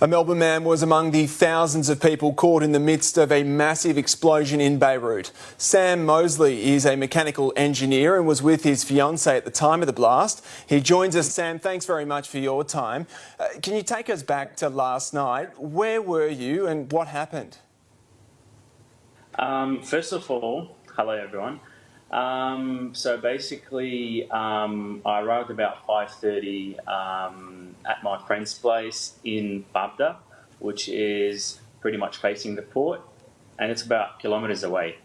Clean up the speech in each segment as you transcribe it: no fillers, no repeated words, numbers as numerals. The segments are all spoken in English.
A Melbourne man was among the thousands of people caught in the midst of a massive explosion in Beirut. Sam Mosley is a mechanical engineer and was with his fiancée at the time of the blast. He joins us. Sam, thanks very much for your time. Can you take us back to last night? Where were you and what happened? First of all, hello everyone. So basically, I arrived about 5:30 at my friend's place in Babda, which is pretty much facing the port, and it's about kilometres away.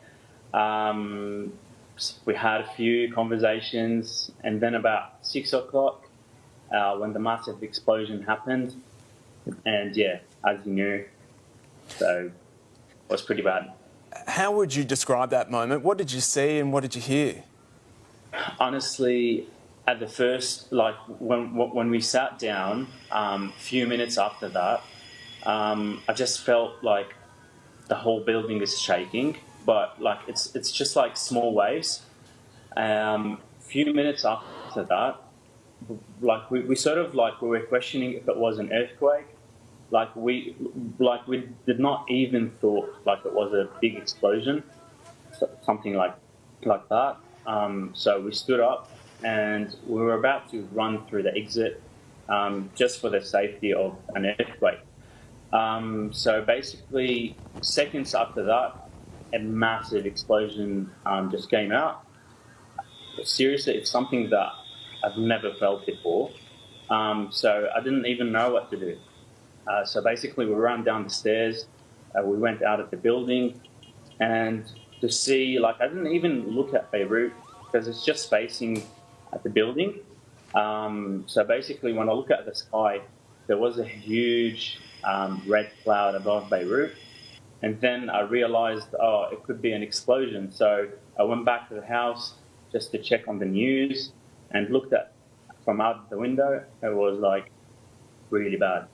We had a few conversations, and then about 6 o'clock, when the massive explosion happened, and yeah, as you knew, so it was pretty bad. How would you describe that moment? What did you see and what did you hear? Honestly, at the first, like when we sat down, a few minutes after that, I just felt like the whole building is shaking, but like it's just like small waves. Few minutes after that, like we sort of like we were questioning if it was an earthquake. Like we did not even thought like it was a big explosion, something like that. So we stood up and we were about to run through the exit, just for the safety of an earthquake. So basically, seconds after that, a massive explosion just came out. Seriously, it's something that I've never felt before. So I didn't even know what to do. So basically, we ran down the stairs, we went out of the building, and to see, like, I didn't even look at Beirut because it's just facing at the building. So basically, when I look at the sky, there was a huge red cloud above Beirut. And then I realized, oh, it could be an explosion. So I went back to the house just to check on the news and looked at from out the window. It was like really bad.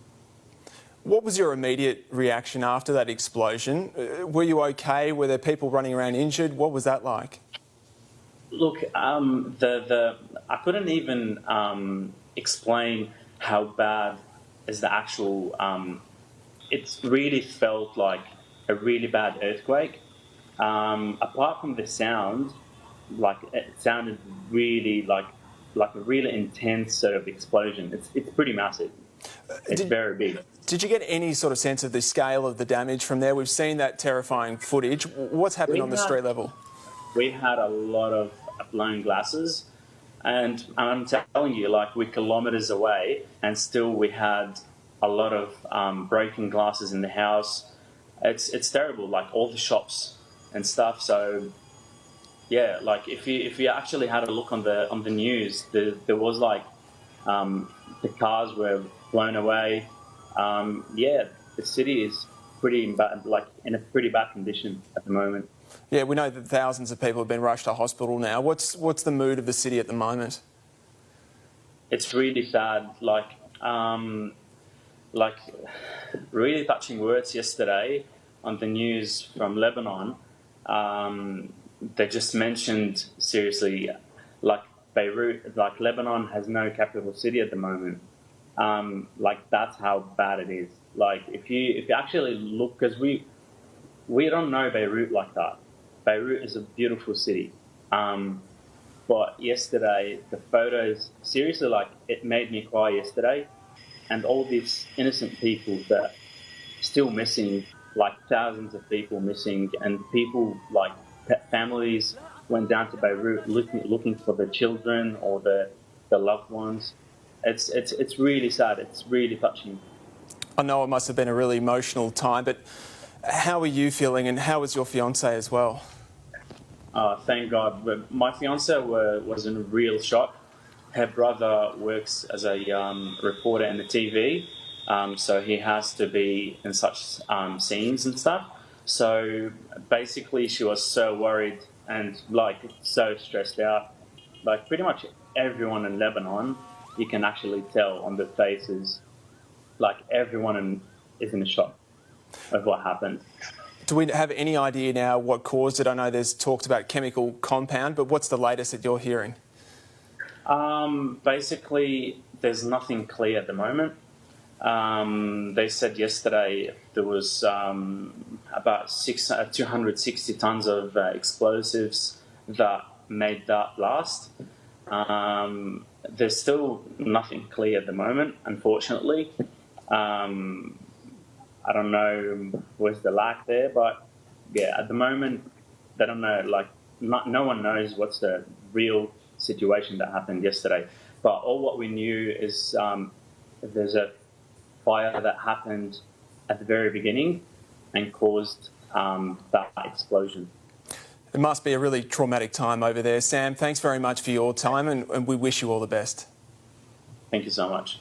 What was your immediate reaction after that explosion? Were you okay? Were there people running around injured? What was that like? Look, I couldn't even explain how bad is the actual. It really felt like a really bad earthquake. Apart from the sound, like it sounded really like a really intense sort of explosion. It's pretty massive. It's very big. Did you get any sort of sense of the scale of the damage from there? We've seen that terrifying footage. What's happened on the street level? We had a lot of blown glasses, and I'm telling you, like, we're kilometres away, and still we had a lot of broken glasses in the house. It's terrible, like all the shops and stuff. So yeah, like if you actually had a look on the news, there was like the cars were blown away. Yeah, the city is pretty bad, like in a pretty bad condition at the moment. Yeah, we know that thousands of people have been rushed to hospital now. What's the mood of the city at the moment? It's really sad. Like really touching words yesterday on the news from Lebanon. They just mentioned seriously, like Beirut, like Lebanon has no capital city at the moment. Like that's how bad it is. Like if you actually look, because we don't know Beirut like that. Beirut is a beautiful city, but yesterday the photos, seriously, like it made me cry yesterday, and all these innocent people that are still missing, like thousands of people missing, and people like families went down to Beirut looking for their children or the loved ones. It's really sad. It's really touching. I know it must have been a really emotional time, but how are you feeling, and how was your fiancée as well? Thank God. My fiancée was in real shock. Her brother works as a reporter in the TV, so he has to be in such scenes and stuff. So basically, she was so worried and like so stressed out. Like pretty much everyone in Lebanon, you can actually tell on their faces, like everyone is in shock of what happened. Do we have any idea now what caused it? I know there's talks about chemical compound, but what's the latest that you're hearing? Basically, there's nothing clear at the moment. They said yesterday there was about 260 tons of explosives that made that blast. There's still nothing clear at the moment, unfortunately. I don't know where's the lack there, but yeah, at the moment, they don't know. Like, no one knows what's the real situation that happened yesterday. But all what we knew is there's a fire that happened at the very beginning and caused that explosion. It must be a really traumatic time over there. Sam, thanks very much for your time, and we wish you all the best. Thank you so much.